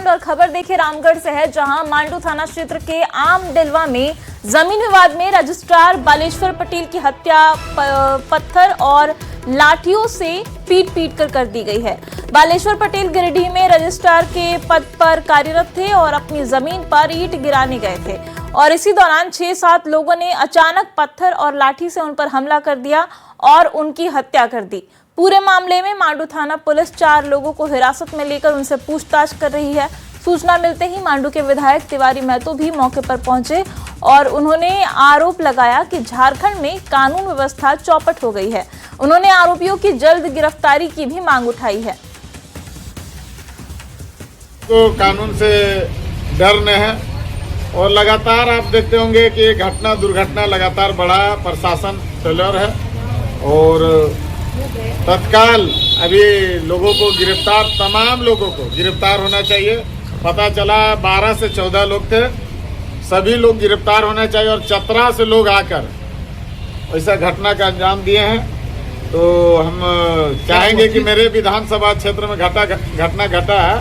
उत्तराखंड और खबर देखिए रामगढ़ से है, जहां मांडू थाना क्षेत्र के आम डिलवा में जमीन विवाद में रजिस्ट्रार बालेश्वर पटेल की हत्या पत्थर और लाठियों से पीट कर दी गई है। बालेश्वर पटेल गिरिडीह में रजिस्ट्रार के पद पर कार्यरत थे और अपनी जमीन पर ईंट गिराने गए थे और इसी दौरान 6-7 लोगों ने अचानक पत्थर और लाठी से उन पर हमला कर दिया और उनकी हत्या कर दी। पूरे मामले में मांडू थाना पुलिस 4 लोगों को हिरासत में लेकर उनसे पूछताछ कर रही है। सूचना मिलते ही मांडू के विधायक तिवारी महतो भी मौके पर पहुंचे और उन्होंने आरोप लगाया कि झारखंड में कानून व्यवस्था चौपट हो गई है। उन्होंने आरोपियों की जल्द गिरफ्तारी की भी मांग उठाई है। तो कानून से डर न है और लगातार आप देखते होंगे कि घटना दुर्घटना लगातार बढ़ा, प्रशासन फेल्योर है और तत्काल अभी लोगों को गिरफ्तार, तमाम लोगों को गिरफ्तार होना चाहिए। पता चला 12 से 14 लोग थे, सभी लोग गिरफ्तार होना चाहिए और चतरा से लोग आकर ऐसा घटना का अंजाम दिए हैं। तो हम चाहेंगे कि मेरे विधानसभा क्षेत्र में घटना घटा है,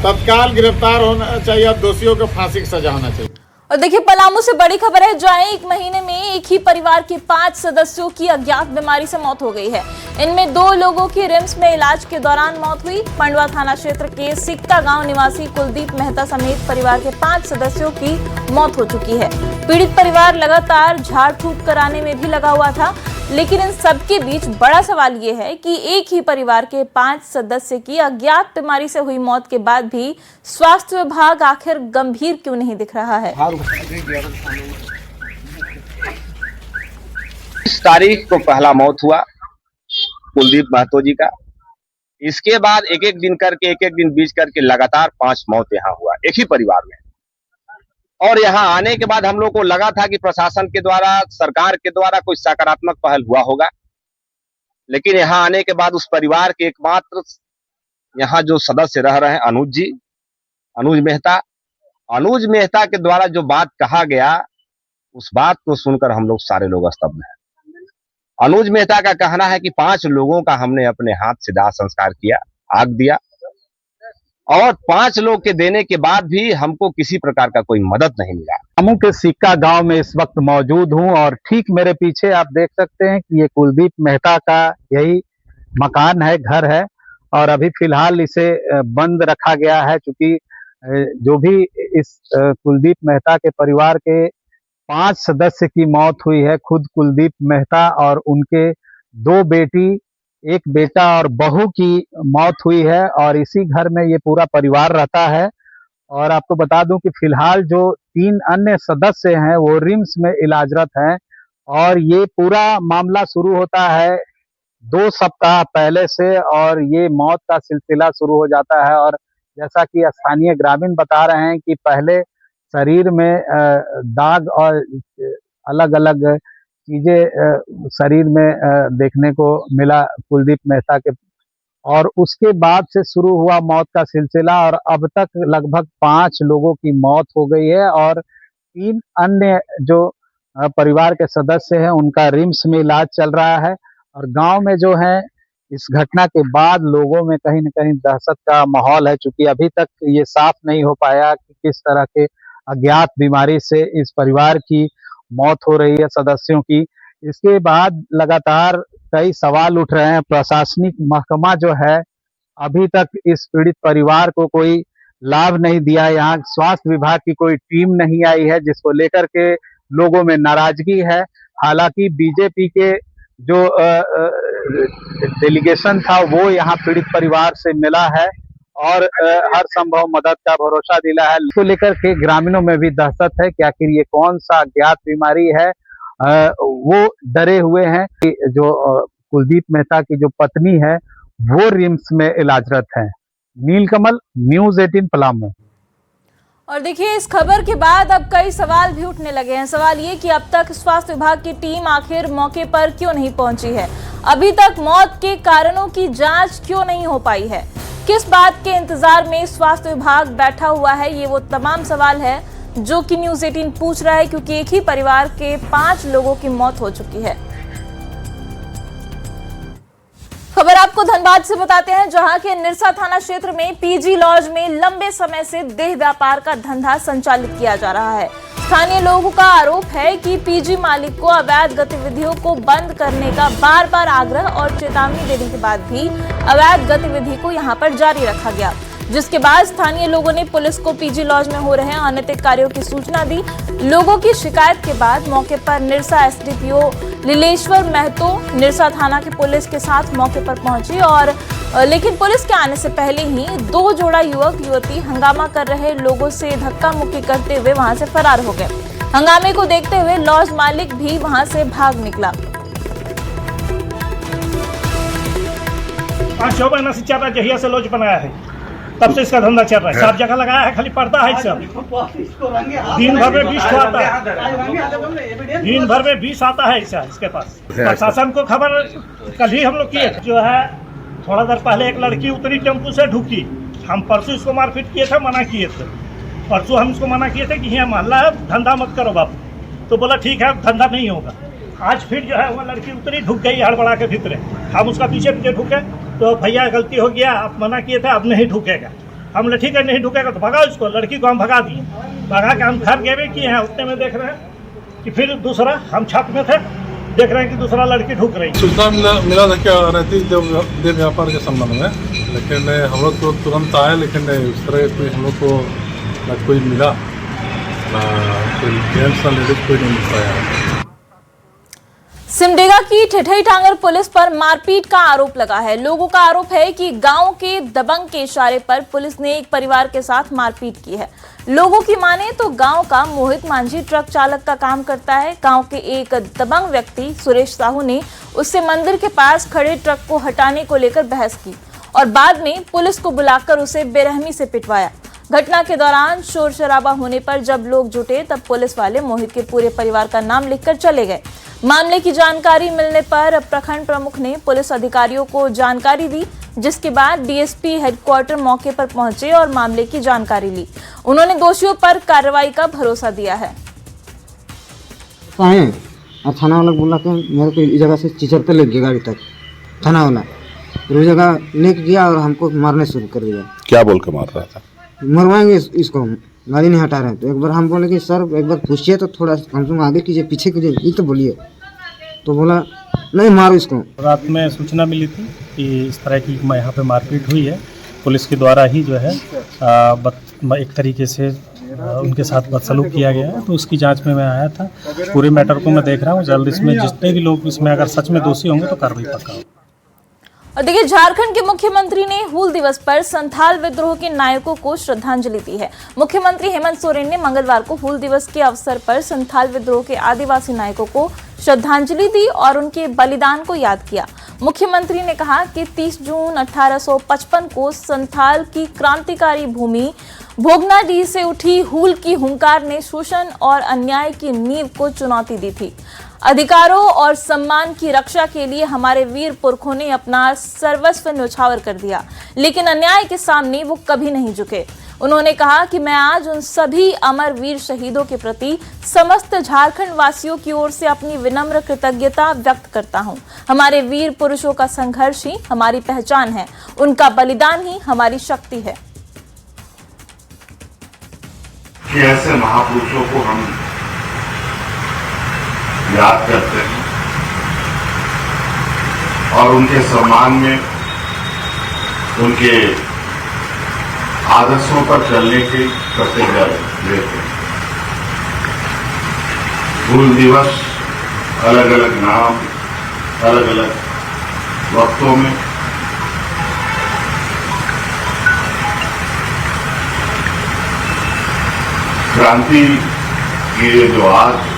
तत्काल गिरफ्तार होना चाहिए और दोषियों को फांसी की सजा होना चाहिए। और देखिए पलामू से बड़ी खबर है, जहां 1 महीने में एक ही परिवार के 5 सदस्यों की अज्ञात बीमारी से मौत हो गई है। इनमें 2 लोगों की रिम्स में इलाज के दौरान मौत हुई। पंडवा थाना क्षेत्र के सिक्का गांव निवासी कुलदीप मेहता समेत परिवार के 5 सदस्यों की मौत हो चुकी है। पीड़ित परिवार लगातार झाड़ फूक कराने में भी लगा हुआ था, लेकिन इन सबके बीच बड़ा सवाल ये है कि एक ही परिवार के 5 सदस्य की अज्ञात बीमारी से हुई मौत के बाद भी स्वास्थ्य विभाग आखिर गंभीर क्यों नहीं दिख रहा है। इस तारीख को पहला मौत हुआ कुलदीप महतो जी का। इसके बाद एक एक दिन बीच करके लगातार 5 मौत यहाँ हुआ एक ही परिवार में। और यहाँ आने के बाद हम लोग को लगा था कि प्रशासन के द्वारा, सरकार के द्वारा कोई सकारात्मक पहल हुआ होगा, लेकिन यहाँ आने के बाद उस परिवार के एकमात्र यहाँ जो सदस्य रह रहे हैं अनुज मेहता के द्वारा जो बात कहा गया, उस बात को सुनकर हम लोग सारे लोग स्तब्ध हैं। अनुज मेहता का कहना है कि 5 लोगों का हमने अपने हाथ से दाह संस्कार किया, आग दिया, और 5 लोग के देने के बाद भी हमको किसी प्रकार का कोई मदद नहीं मिला। पलामू के सिक्का गांव में इस वक्त मौजूद हूं और ठीक मेरे पीछे आप देख सकते हैं कि ये कुलदीप मेहता का यही मकान है, घर है, और अभी फिलहाल इसे बंद रखा गया है, क्योंकि जो भी इस कुलदीप मेहता के परिवार के 5 सदस्य की मौत हुई है, खुद कुलदीप मेहता और उनके 2 बेटी, 1 बेटा और बहू की मौत हुई है और इसी घर में ये पूरा परिवार रहता है। और आपको बता दूं कि फिलहाल जो 3 अन्य सदस्य हैं वो रिम्स में इलाजरत हैं और ये पूरा मामला शुरू होता है 2 सप्ताह पहले से और ये मौत का सिलसिला शुरू हो जाता है। और जैसा कि स्थानीय ग्रामीण बता रहे हैं कि पहले शरीर में दाग और अलग अलग चीजें शरीर में देखने को मिला कुलदीप मेहता के, और उसके बाद से शुरू हुआ मौत का सिलसिला और अब तक लगभग 5 लोगों की मौत हो गई है और 3 अन्य जो परिवार के सदस्य हैं उनका रिम्स में इलाज चल रहा है। और गांव में जो है इस घटना के बाद लोगों में कहीं न कहीं दहशत का माहौल है, क्योंकि अभी तक ये साफ नहीं हो पाया कि किस तरह के अज्ञात बीमारी से इस परिवार की मौत हो रही है सदस्यों की। इसके बाद लगातार कई सवाल उठ रहे हैं। प्रशासनिक महकमा जो है अभी तक इस पीड़ित परिवार को कोई लाभ नहीं दिया। यहाँ स्वास्थ्य विभाग की कोई टीम नहीं आई है, जिसको लेकर के लोगों में नाराजगी है। हालांकि बीजेपी के जो डेलीगेशन था वो यहाँ पीड़ित परिवार से मिला है और हर संभव मदद का भरोसा दिला है। इसको लेकर के ग्रामीणों में भी दहशत है कि आखिर ये कौन सा अज्ञात बीमारी है। वो डरे हुए हैं कि जो कुलदीप मेहता की जो पत्नी है वो रिम्स में इलाजरत है। नीलकमल, न्यूज़ 18 पलामू। और देखिए इस खबर के बाद अब कई सवाल भी उठने लगे हैं। सवाल ये कि अब तक स्वास्थ्य विभाग की टीम आखिर मौके पर क्यों नहीं पहुंची है, अभी तक मौत के कारणों की जांच क्यों नहीं हो पाई है, किस बात के इंतजार में स्वास्थ्य विभाग बैठा हुआ है। ये वो तमाम सवाल है जो कि न्यूज़ 18 पूछ रहा है, क्योंकि एक ही परिवार के 5 लोगों की मौत हो चुकी है। खबर आपको धनबाद से बताते हैं, जहां के निरसा थाना क्षेत्र में पीजी लॉज में लंबे समय से देह व्यापार का धंधा संचालित किया जा रहा है। स्थानीय लोगों का आरोप है कि पीजी मालिक को अवैध गतिविधियों को बंद करने का बार बार आग्रह और चेतावनी देने के बाद भी अवैध गतिविधि को यहां पर जारी रखा गया, जिसके बाद स्थानीय लोगों ने पुलिस को पीजी लॉज में हो रहे अनैतिक कार्यों की सूचना दी। लोगों की शिकायत के बाद मौके पर निरसा एसडीपीओ लीलेश्वर महतो निरसा थाना के पुलिस के साथ मौके पर पहुंची और लेकिन पुलिस के आने से पहले ही 2 जोड़ा युवक युवती हंगामा कर रहे लोगों से धक्का मुक्की करते हुए वहां से फरार हो गए। हंगामे को देखते हुए लॉज मालिक भी वहां से भाग निकला। 5-6 महीना से चल रहा है, जहिया से लॉज बनाया है तब से इसका धंधा चल रहा है। सब जगह लगाया है, खाली पर्दा है सब। दिन भर में 20 आता है, दिन भर में 20 आता है इसके पास। प्रशासन को खबर कल ही हम लोग किए, जो है थोड़ा देर पहले एक लड़की उतरी टेम्पू से ढुकी। हम परसों इसको मारपीट किए थे, मना किए थे। परसों हम इसको मना किए थे कि यहाँ मोहल्ला है, धंधा मत करो बापू। तो बोला ठीक है, धंधा नहीं होगा। आज फिर जो है वो लड़की उतरी, ढुक गई हड़बड़ा के भीतर। हम उसका पीछे ढुके तो भैया गलती हो गया, आप मना किए थे, अब नहीं ढुकेगा। हम बोले ठीक है, नहीं ढुकेगा तो भगाओ इसको। लड़की को हम भगा दिए, भगा के हम घर गए किए हैं। उतने में देख रहे हैं कि फिर दूसरा, हम छत में थे, देख रहे हैं कि दूसरा लड़की ढुक रही। सूचना मिला था क्या अनैतिक देह व्यापार के संबंध में, लेकिन हम लोग तो तुरंत आए, लेकिन उस तरह कोई हम लोग को ना कोई मिला, ना कोई जेंट्स ना लेडीज कोई नहीं मिल पाया। सिमडेगा की ठेठई टांगर पुलिस पर मारपीट का आरोप लगा है। लोगों का आरोप है कि गांव के दबंग के इशारे पर पुलिस ने एक परिवार के साथ मारपीट की है। लोगों की माने तो गांव का मोहित मांझी ट्रक चालक का काम करता है। गांव के एक दबंग व्यक्ति सुरेश साहू ने उससे मंदिर के पास खड़े ट्रक को हटाने को लेकर बहस की और बाद में पुलिस को बुलाकर उसे बेरहमी से पिटवाया। घटना के दौरान शोर शराबा होने पर जब लोग जुटे तब पुलिस वाले मोहित के पूरे परिवार का नाम लिखकर चले गए। मामले की जानकारी मिलने पर प्रखंड प्रमुख ने पुलिस अधिकारियों को जानकारी दी, जिसके बाद डीएसपी हेडक्वार्टर मौके पर पहुंचे और मामले की जानकारी ली। उन्होंने दोषियों पर कार्रवाई का भरोसा दिया है। और थाना वाला बोला कि मेरे को इस जगह से चिचरते ले गया गाड़ी तक, थाना वाला उस जगह लेके गया और हमको मारने शुरू कर दिया। क्या बोल के मार रहा था? मरवाएंगे इसको, गाड़ी नहीं हटा रहे। तो एक बार हम बोले कि सर एक बार पूछिए तो थोड़ा कम से कम आगे कीजिए, पीछे कीजिए, ये तो बोलिए। तो बोला नहीं मारो इसको। रात में सूचना मिली थी कि इस तरह की यहाँ पे मारपीट हुई है। पुलिस के द्वारा ही जो है एक तरीके से उनके साथ बदसलूक किया गया है, तो उसकी जांच में मैं आया था। पूरे मैटर को मैं देख रहा हूँ। जल्द इसमें जितने भी लोग इसमें अगर सच में दोषी होंगे तो कार्रवाई पक्का होगी। और देखिए, झारखंड के मुख्यमंत्री ने हूल दिवस पर संथाल विद्रोह के नायकों को श्रद्धांजलि दी है। मुख्यमंत्री हेमंत सोरेन ने मंगलवार को हूल दिवस के अवसर पर संथाल विद्रोह के आदिवासी नायकों को श्रद्धांजलि दी और उनके बलिदान को याद किया। मुख्यमंत्री ने कहा कि 30 जून 1855 को संथाल की क्रांतिकारी भूमि भोगनाडीह से उठी हूल की हुंकार ने शोषण और अन्याय की नींव को चुनौती दी थी। अधिकारों और सम्मान की रक्षा के लिए हमारे वीर पुरखों ने अपना सर्वस्व न्यौछावर कर दिया, लेकिन अन्याय के सामने वो कभी नहीं झुके। उन्होंने कहा कि मैं आज उन सभी अमर वीर शहीदों के प्रति समस्त झारखंड वासियों की ओर से अपनी विनम्र कृतज्ञता व्यक्त करता हूं। हमारे वीर पुरुषों का संघर्ष ही हमारी पहचान है, उनका बलिदान ही हमारी शक्ति है। ऐसे महापुरुषों को हम याद करते हैं और उनके सम्मान में उनके आदर्शों पर चलने की प्रतिज्ञा लेते हैं। हूल दिवस अलग अलग नाम, अलग अलग वक्तों में क्रांति की जो आज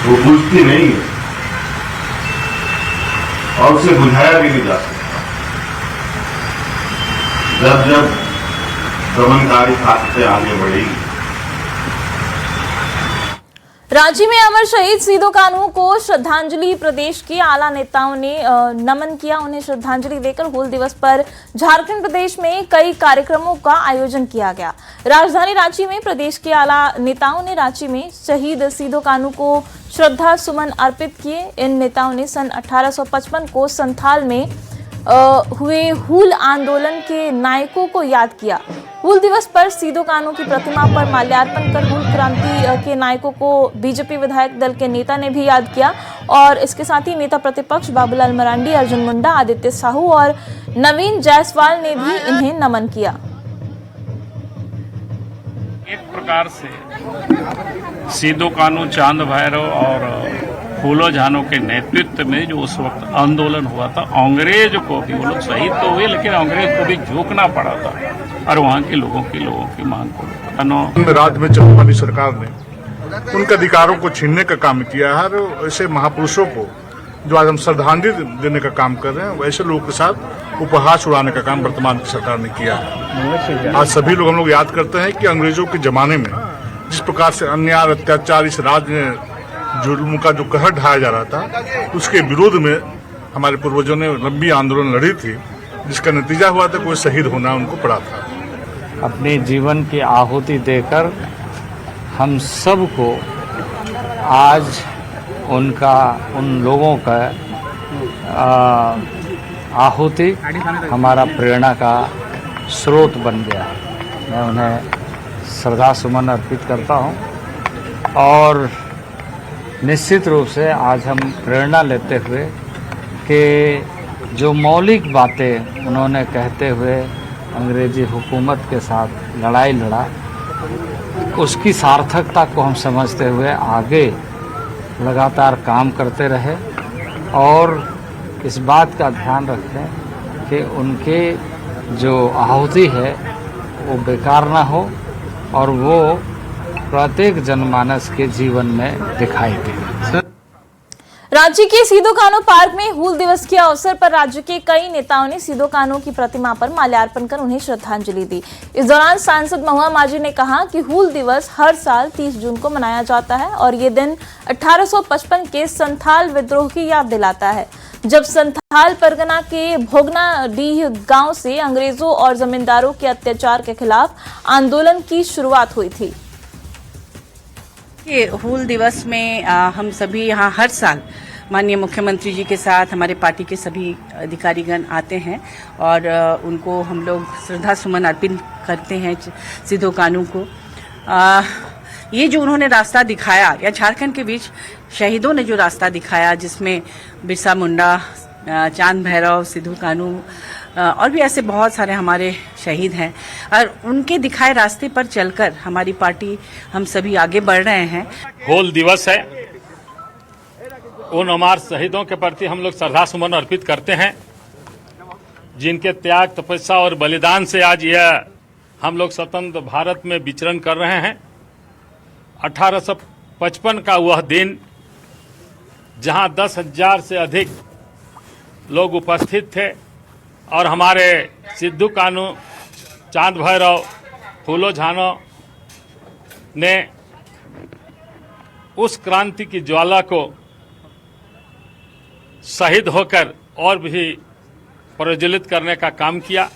वो बुझती नहीं है और उसे बुझाया भी नहीं जा सकता। जब जब दमनकारी ताकतें आगे बढ़ेगी। रांची में अमर शहीद सिदो कान्हू को श्रद्धांजलि प्रदेश के आला नेताओं ने नमन किया। उन्हें श्रद्धांजलि देकर हूल दिवस पर झारखंड प्रदेश में कई कार्यक्रमों का आयोजन किया गया। राजधानी रांची में प्रदेश के आला नेताओं ने रांची में शहीद सिदो कान्हू को श्रद्धा सुमन अर्पित किए। इन नेताओं ने सन 1855 को संथाल में हुए हूल आंदोलन के नायकों को याद किया। हूल दिवस पर सीधो कानू की प्रतिमा पर माल्यार्पण कर हूल क्रांति के नायकों को बीजेपी विधायक दल के नेता ने भी याद किया और इसके साथ ही नेता प्रतिपक्ष बाबूलाल मरांडी, अर्जुन मुंडा, आदित्य साहू और नवीन जायसवाल ने भी इन्हें नमन किया। एक प्रकार से सीधो कानू, चांद भैरव और फूलो झानो के नेतृत्व में जो उस वक्त आंदोलन हुआ था, अंग्रेज को भी, वो लोग शहीद तो हुए लेकिन अंग्रेज को भी झुकना पड़ा था और वहाँ के लोगों की मांग को राज्य में चलने वाली सरकार ने उनके अधिकारों को छीनने का काम किया है और ऐसे महापुरुषों को जो आज हम श्रद्धांजलि देने का काम कर रहे हैं, वैसे लोगों के साथ उपहास उड़ाने का काम वर्तमान की सरकार ने किया है। आज सभी लोग हम लोग याद करते हैं कि अंग्रेजों के जमाने में जिस प्रकार से अन्याय अत्याचार इस राज्य में जुल्म का जो कहर ढाया जा रहा था, उसके विरोध में हमारे पूर्वजों ने लंबी आंदोलन लड़ी थी, जिसका नतीजा हुआ था कोई शहीद होना उनको पड़ा था। अपने जीवन की आहुति देकर हम सबको आज उन लोगों का आहुति हमारा प्रेरणा का स्रोत बन गया। मैं उन्हें श्रद्धा सुमन अर्पित करता हूं और निश्चित रूप से आज हम प्रेरणा लेते हुए कि जो मौलिक बातें उन्होंने कहते हुए अंग्रेजी हुकूमत के साथ लड़ाई लड़ा, उसकी सार्थकता को हम समझते हुए आगे लगातार काम करते रहे और इस बात का ध्यान रखें कि उनके जो आहुति है वो बेकार ना हो और वो प्रत्येक जनमानस के जीवन में दिखाई दे। रांची के सीधो कानू पार्क में हूल दिवस के अवसर पर राज्य के कई नेताओं ने सीधो कानू की प्रतिमा पर माल्यार्पण कर उन्हें श्रद्धांजलि दी। इस दौरान सांसद महुआ माझी ने कहा कि हूल दिवस हर साल 30 जून को मनाया जाता है और ये दिन 1855 के संथाल विद्रोह की याद दिलाता है, जब संथाल परगना के भोगनाडीह गांव से अंग्रेजों और जमींदारों के अत्याचार के खिलाफ आंदोलन की शुरुआत हुई थी। हूल दिवस में हम सभी यहाँ हर साल माननीय मुख्यमंत्री जी के साथ हमारे पार्टी के सभी अधिकारीगण आते हैं और उनको हम लोग श्रद्धा सुमन अर्पित करते हैं सीधो कानू को। ये जो उन्होंने रास्ता दिखाया या झारखंड के बीच शहीदों ने जो रास्ता दिखाया, जिसमें बिरसा मुंडा, चांद भैरव, सीधो कानू और भी ऐसे बहुत सारे हमारे शहीद हैं और उनके दिखाए रास्ते पर चलकर हमारी पार्टी हम सभी आगे बढ़ रहे हैं। हूल दिवस है, उन हमारे शहीदों के प्रति हम लोग श्रद्धा सुमन अर्पित करते हैं, जिनके त्याग, तपस्या और बलिदान से आज यह हम लोग स्वतंत्र भारत में विचरण कर रहे हैं। 1855 का वह दिन जहां 10,000 से अधिक लोग उपस्थित थे और हमारे सिद्धू कानू, चांद भैरव, फूलो झानो ने उस क्रांति की ज्वाला को शहीद होकर और भी प्रज्वलित करने का काम किया।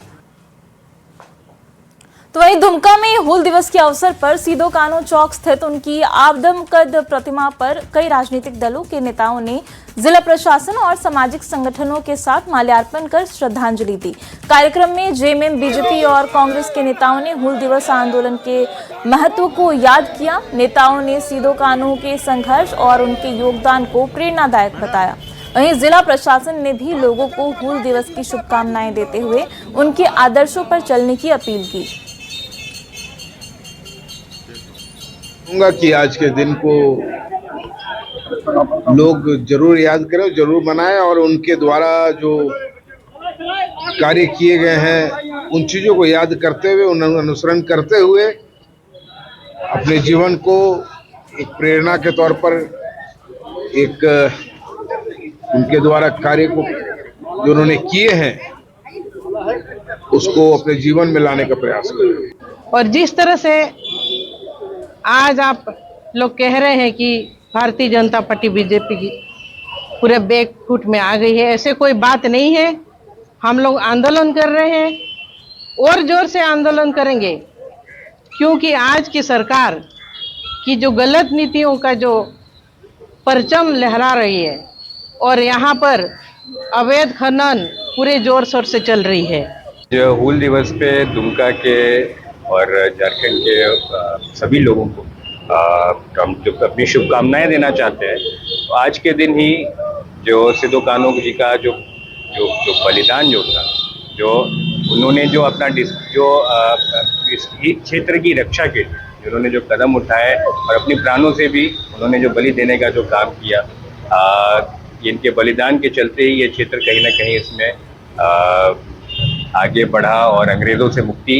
तो वहीं दुमका में हूल दिवस के अवसर पर सीधो कानू चौक स्थित उनकी आदमकद प्रतिमा पर कई राजनीतिक दलों के नेताओं ने जिला प्रशासन और सामाजिक संगठनों के साथ माल्यार्पण कर श्रद्धांजलि दी। कार्यक्रम में जेएमएम, बीजेपी और कांग्रेस के नेताओं ने हूल दिवस आंदोलन के महत्व को याद किया। नेताओं ने सीधो कानू के संघर्ष और उनके योगदान को प्रेरणादायक बताया। वहीं जिला प्रशासन ने भी लोगों को हूल दिवस की शुभकामनाएं देते हुए उनके आदर्शों पर चलने की अपील की। कि आज के दिन को लोग जरूर याद करें, जरूर मनाएं और उनके द्वारा जो कार्य किए गए हैं उन चीजों को याद करते हुए, उन अनुसरण करते हुए अपने जीवन को एक प्रेरणा के तौर पर, एक उनके द्वारा कार्य को जो उन्होंने किए हैं उसको अपने जीवन में लाने का प्रयास करें। और जिस तरह से आज आप लोग कह रहे हैं कि भारतीय जनता पार्टी बीजेपी की पूरे बैकफुट में आ गई है, ऐसे कोई बात नहीं है। हम लोग आंदोलन कर रहे हैं और जोर से आंदोलन करेंगे, क्योंकि आज की सरकार की जो गलत नीतियों का जो परचम लहरा रही है और यहाँ पर अवैध खनन पूरे जोर शोर से चल रही है। जो हूल दिवस पे दुमका के और झारखंड के सभी लोगों को हम जो अपनी शुभकामनाएं देना चाहते हैं। तो आज के दिन ही जो सिद्धू कान्हू जी का जो बलिदान जो था, जो उन्होंने जो अपना इस क्षेत्र की रक्षा के लिए उन्होंने जो कदम उठाए और अपनी प्राणों से भी उन्होंने जो बलि देने का जो काम किया, इनके बलिदान के चलते ही ये क्षेत्र कहीं ना कहीं इसमें आगे बढ़ा और अंग्रेजों से मुक्ति।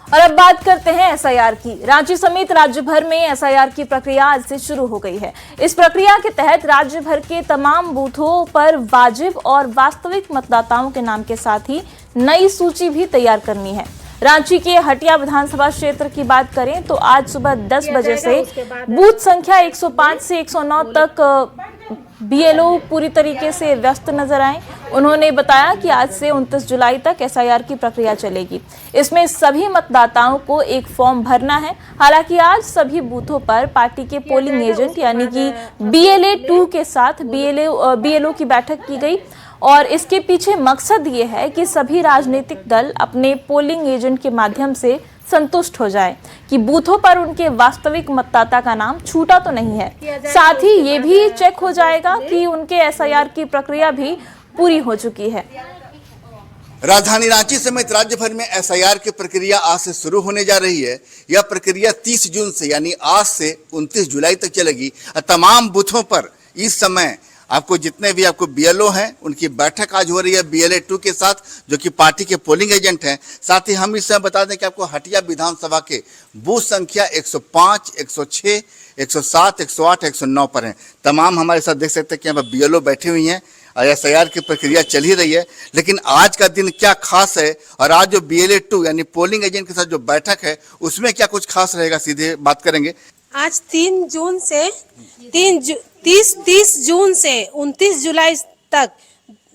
और अब बात करते हैं एसआईआर की। रांची समेत राज्य भर में एसआईआर की प्रक्रिया आज से शुरू हो गई है। इस प्रक्रिया के तहत राज्य भर के तमाम बूथों पर वाजिब और वास्तविक मतदाताओं के नाम के साथ ही नई सूची भी तैयार करनी है। रांची के हटिया विधानसभा क्षेत्र की बात करें तो आज सुबह 10 बजे से बूथ संख्या 105 से 109 तक बीएलओ पूरी तरीके से व्यस्त नजर आए। उन्होंने बताया कि आज से 29 जुलाई तक एसआईआर की प्रक्रिया चलेगी। इसमें सभी मतदाताओं को एक फॉर्म भरना है। हालांकि आज सभी बूथों पर पार्टी के पोलिंग एजेंट यानी कि BLA 2 के साथ बीएलओ की बैठक की गई और इसके पीछे मकसद ये है कि सभी राजनीतिक दल अपने पोलिंग एजेंट के माध्यम से संतुष्ट हो जाए कि बूथों पर उनके वास्तविक मतदाता का नाम छूटा तो नहीं है। साथ ही ये भी चेक हो जाएगा कि उनके एसआईआर की प्रक्रिया भी पूरी हो चुकी है। राजधानी रांची समेत राज्य भर में एसआईआर की प्रक्रिया आज से शुरू होने जा रही है। यह प्रक्रिया 30 जून से यानी आज से 29 जुलाई तक चलेगी। तमाम बूथों पर इस समय आपको जितने भी आपको बीएलओ हैं उनकी बैठक आज हो रही है BLA 2 के साथ, जो कि पार्टी के पोलिंग एजेंट हैं। साथ ही हम इस समय बता दें कि आपको हटिया विधानसभा के बूथ संख्या 105, 106, 107, 108, 109 पर हैं। तमाम हमारे साथ देख सकते हैं कि यहाँ पर बीएलओ बैठे हुई हैं और एसआईआर की प्रक्रिया चल ही रही है। लेकिन आज का दिन क्या खास है और आज जो BLA 2 यानी पोलिंग एजेंट के साथ जो बैठक है उसमें क्या कुछ खास रहेगा, सीधे बात करेंगे। आज 3 जून से 30 जून से 29 जुलाई तक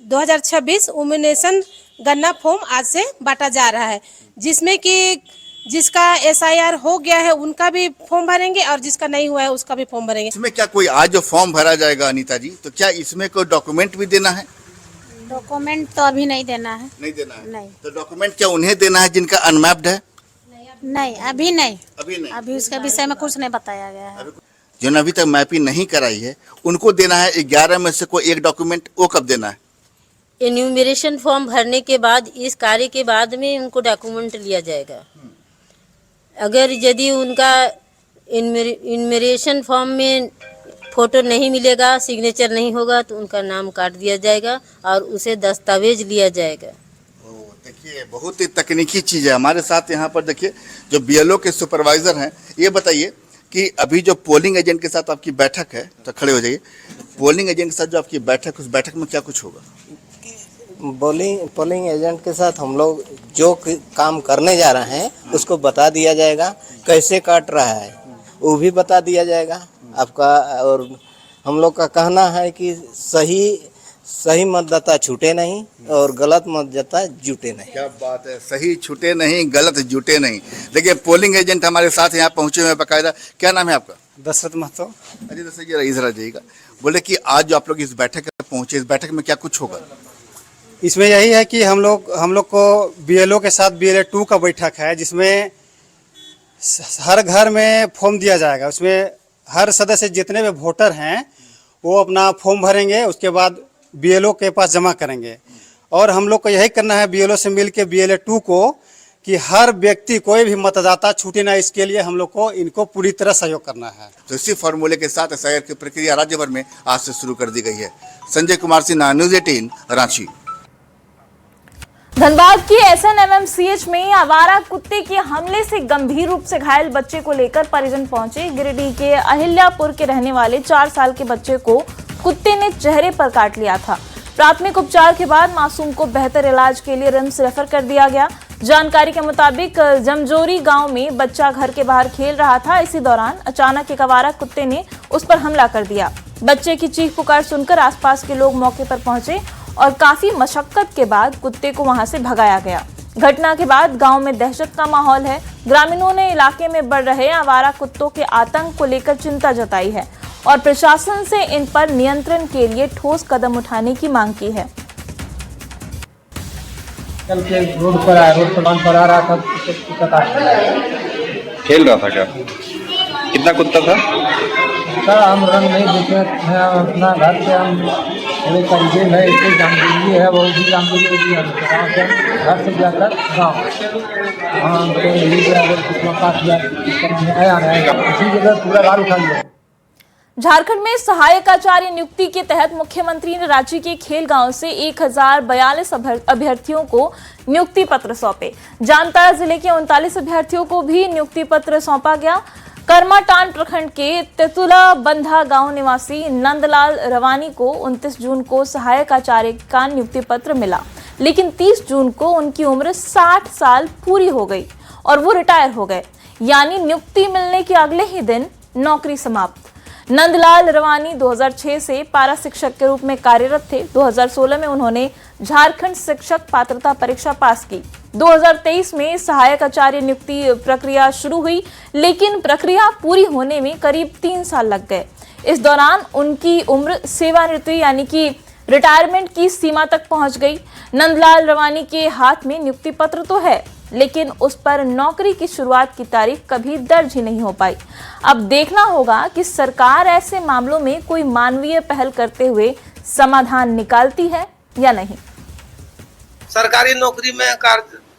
2026 उम्मीनेशन गन्ना फॉर्म आज से बांटा जा रहा है, जिसमें कि जिसका एसआईआर हो गया है उनका भी फॉर्म भरेंगे और जिसका नहीं हुआ है उसका भी फॉर्म भरेंगे। इसमें क्या कोई आज जो फॉर्म भरा जाएगा अनीता जी, तो क्या इसमें कोई डॉक्यूमेंट भी देना है? डॉक्यूमेंट तो अभी नहीं देना है। नहीं देना है? नहीं। तो डॉक्यूमेंट क्या उन्हें देना है जिनका अनमैप्ड है? नहीं, अभी नहीं। अभी नहीं, अभी उसके विषय में कुछ नहीं बताया गया है। जिन्होंने अभी तक मैपिंग नहीं कराई है उनको देना है 11 में से कोई एक डॉक्यूमेंट। वो कब देना है? एन्यूमरेशन फॉर्म भरने के बाद, इस कार्य के बाद में उनको डॉक्यूमेंट लिया जाएगा। अगर यदि उनका एन्यूमरेशन फॉर्म में फोटो नहीं मिलेगा, सिग्नेचर नहीं होगा, तो उनका नाम काट दिया जाएगा और उसे दस्तावेज लिया जाएगा। देखिए बहुत ही तकनीकी चीज़ है। हमारे साथ यहाँ पर देखिए जो बीएलओ के सुपरवाइजर हैं, ये बताइए कि अभी जो पोलिंग एजेंट के साथ आपकी बैठक है, तो खड़े हो जाइए। पोलिंग एजेंट के साथ जो आपकी बैठक, उस बैठक में क्या कुछ होगा? पोलिंग एजेंट के साथ हम लोग जो काम करने जा रहे हैं उसको बता दिया जाएगा, कैसे काट रहा है वो भी बता दिया जाएगा आपका। और हम लोग का कहना है कि सही मतदाता छूटे नहीं और गलत मतदाता जुटे नहीं। क्या बात है, सही छूटे नहीं, गलत जुटे नहीं। देखिए पोलिंग एजेंट हमारे साथ यहाँ पहुंचे हुए हैं बाकायदा। क्या नाम है आपका? दशरथ महतो। अरे दशरथ जी इधर आ जाइएगा। बोले कि आज जो आप लोग इस बैठक में पहुंचे, इस बैठक में क्या कुछ होगा? इसमें यही है कि हम लोग को बीएलओ के साथ BLA 2 का बैठक है, जिसमें हर घर में फॉर्म दिया जाएगा। उसमें हर सदस्य जितने भी वोटर हैं वो अपना फॉर्म भरेंगे, उसके बाद बीएलओ के पास जमा करेंगे। और हम लोग को यही करना है बीएलओ से मिल के BLA 2 को, कि हर व्यक्ति कोई भी मतदाता छूटे ना, इसके लिए हम लोग को इनको पूरी तरह सहयोग करना है। तो इसी फॉर्मूले के साथ एसआईआर की प्रक्रिया राज्य भर में आज से शुरू कर दी गई है। संजय कुमार सिन्हा, न्यूज़ 18 रांची। धनबाद की SNMMCH में आवारा कुत्ते के हमले से गंभीर रूप से घायल बच्चे को लेकर परिजन पहुंचे। गिरिडीह के अहिल्यापुर के रहने वाले 4 साल के बच्चे को कुत्ते ने चेहरे पर काट लिया था। प्राथमिक उपचार के बाद मासूम को बेहतर इलाज के लिए रिम्स रेफर कर दिया गया। जानकारी के मुताबिक जमजोरी गांव में बच्चा घर के बाहर खेल रहा था। इसी दौरान अचानक एक आवारा कुत्ते ने उस पर हमला कर दिया। बच्चे की चीख पुकार सुनकर आसपास के लोग मौके पर पहुंचे और काफी मशक्कत के बाद कुत्ते को वहां से भगाया गया। घटना के बाद गांव में दहशत का माहौल है। ग्रामीणों ने इलाके में बढ़ रहे आवारा कुत्तों के आतंक को लेकर चिंता जताई है और प्रशासन से इन पर नियंत्रण के लिए ठोस कदम उठाने की मांग की है। चल के रोड पर आया, रोड पर आ रहा था, खेल रहा था क्या? कितना कुत्ता था? सर हम रंग नहीं देखे हैं, अपना घर से हम थोड़े करीब है, इसे जामदुल्ली है, वो भी जामदुल्ली भी हम घर से जाकर गाँव तो यही आया रहेगा, इसी जगह पूरा गाड़ उठा लिया। झारखंड में सहायक आचार्य नियुक्ति के तहत मुख्यमंत्री ने राज्य के खेल गांव से 1042 अभ्यर्थियों को नियुक्ति पत्र सौंपे। जामताड़ा जिले के 39 अभ्यर्थियों को भी नियुक्ति पत्र सौंपा गया। करमाटांड प्रखंड के तेतुला बंधा गांव निवासी नंदलाल रवानी को 29 जून को सहायक आचार्य का नियुक्ति पत्र मिला, लेकिन 30 जून को उनकी उम्र 60 साल पूरी हो गई और वो रिटायर हो गए, यानी नियुक्ति मिलने के अगले ही दिन नौकरी समाप्त। नंदलाल रवानी 2006 से पारा शिक्षक के रूप में कार्यरत थे। 2016 में उन्होंने झारखंड शिक्षक पात्रता परीक्षा पास की। 2023 में सहायक आचार्य नियुक्ति प्रक्रिया शुरू हुई, लेकिन प्रक्रिया पूरी होने में करीब 3 साल लग गए। इस दौरान उनकी उम्र सेवानिवृत्ति यानी कि रिटायरमेंट की सीमा तक पहुंच गई। नंदलाल रवानी के हाथ में नियुक्ति पत्र तो है, लेकिन उस पर नौकरी की शुरुआत की तारीख कभी दर्ज ही नहीं हो पाई। अब देखना होगा कि सरकार ऐसे मामलों में कोई मानवीय पहल करते हुए समाधान निकालती है या नहीं। सरकारी नौकरी में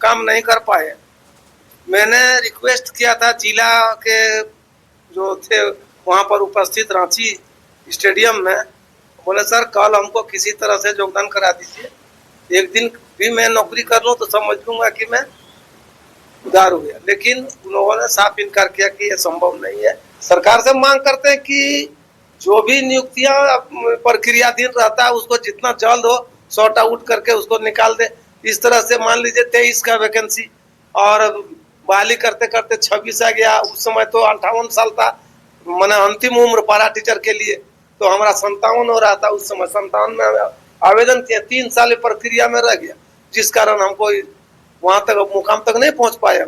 काम नहीं कर पाए। मैंने रिक्वेस्ट किया था जिला के जो थे वहां पर उपस्थित रांची स्टेडियम में, बोले सर कल हमको किसी तरह से योगदान करा दीजिए, एक दिन भी मैं नौकरी कर लूं तो समझ लूंगा कि मैं उधार हो गया। लेकिन उन्होंने साफ इनकार किया कि यह संभव नहीं है। सरकार से मांग करते हैं कि जो भी नियुक्तियां प्रक्रियाधीन रहता है उसको जितना जल्द हो सॉर्ट आउट करके उसको निकाल दे। इस तरह से मान लीजिए 23 का वैकेंसी और बहाली करते करते 26 आ गया। उस समय तो 58 साल था, मैंने अंतिम उम्र पारा टीचर के लिए, तो हमारा 57 हो रहा था। उस समय 57 में आवेदन किया, 3 साल प्रक्रिया में रह गया, जिस कारण हमको वहां तक मुकाम तक नहीं पहुंच पाया।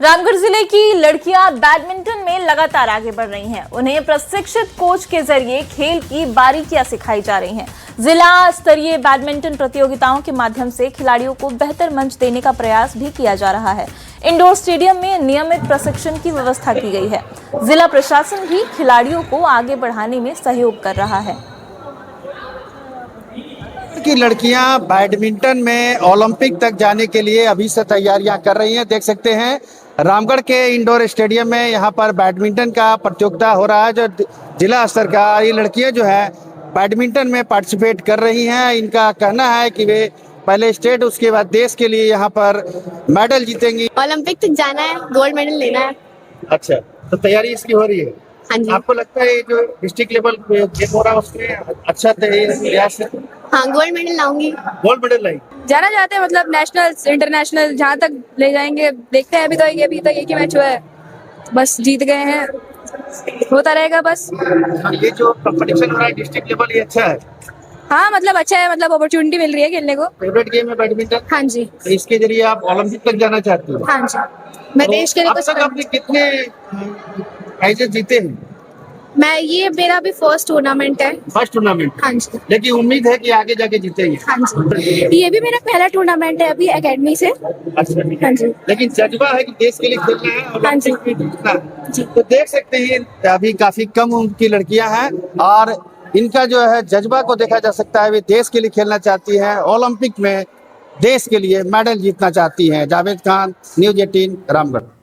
रामगढ़ जिले की लड़कियां बैडमिंटन में लगातार आगे बढ़ रही हैं। उन्हें प्रशिक्षित कोच के जरिए खेल की बारीकियां सिखाई जा रही हैं। जिला स्तरीय बैडमिंटन प्रतियोगिताओं के माध्यम से खिलाड़ियों को बेहतर मंच देने का प्रयास भी किया जा रहा है। इंडोर स्टेडियम में नियमित प्रशिक्षण की व्यवस्था की गई है। जिला प्रशासन भी खिलाड़ियों को आगे बढ़ाने में सहयोग कर रहा है। की लड़कियां बैडमिंटन में ओलंपिक तक जाने के लिए अभी से तैयारियां कर रही हैं। देख सकते हैं रामगढ़ के इंडोर स्टेडियम में यहाँ पर बैडमिंटन का प्रतियोगिता हो रहा है, जो जिला स्तर का। ये लड़कियां जो है बैडमिंटन में पार्टिसिपेट कर रही हैं। इनका कहना है कि वे पहले स्टेट उसके बाद देश के लिए यहाँ पर मेडल जीतेंगी। ओलंपिक तक जाना है, गोल्ड मेडल लेना है। अच्छा, तो तैयारी इसकी हो रही है? हाँ जी। आपको लगता है जो डिस्ट्रिक्ट लेवल गेम हो रहा है उसमें अच्छा प्रयास है? हाँ, गोल्ड मेडल लाऊंगी। गोल्ड मेडल लाई जाना चाहते हैं, मतलब नेशनल इंटरनेशनल जहाँ तक ले जाएंगे देखते हैं। अभी तक एक ही मैच हुआ है, बस जीत गए हैं, होता रहेगा बस। ये जो कंपटीशन हो रहा है डिस्ट्रिक्ट लेवल, ये अच्छा है? हाँ, मतलब अच्छा है, मतलब अपॉर्चुनिटी मिल रही है खेलने को। फेवरेट गेम है बैडमिंटन? हाँ जी। तो इसके जरिए आप ओलंपिक तक जाना चाहती हो? हाँ जी। मैं देश के लिए अब तक आपने कितने प्राइजेस जीते हैं? मैं ये मेरा भी फर्स्ट टूर्नामेंट है। First tournament? हाँ जी। लेकिन उम्मीद है कि आगे जाके जीतेंगे? हाँ जी। ये भी मेरा पहला टूर्नामेंट है अभी एकेडमी से। अच्छा। हाँ जी। लेकिन जज्बा है कि देश के लिए खेलना है और ओलंपिक में जीतना है। तो देख सकते हैं अभी काफी कम उम्र की लड़कियां हैं और इनका जो है जज्बा को देखा जा सकता है। वे देश के लिए खेलना चाहती हैं, ओलंपिक में देश के लिए मेडल जीतना चाहती हैं। जावेद खान, न्यूज़ 18, रामगढ़।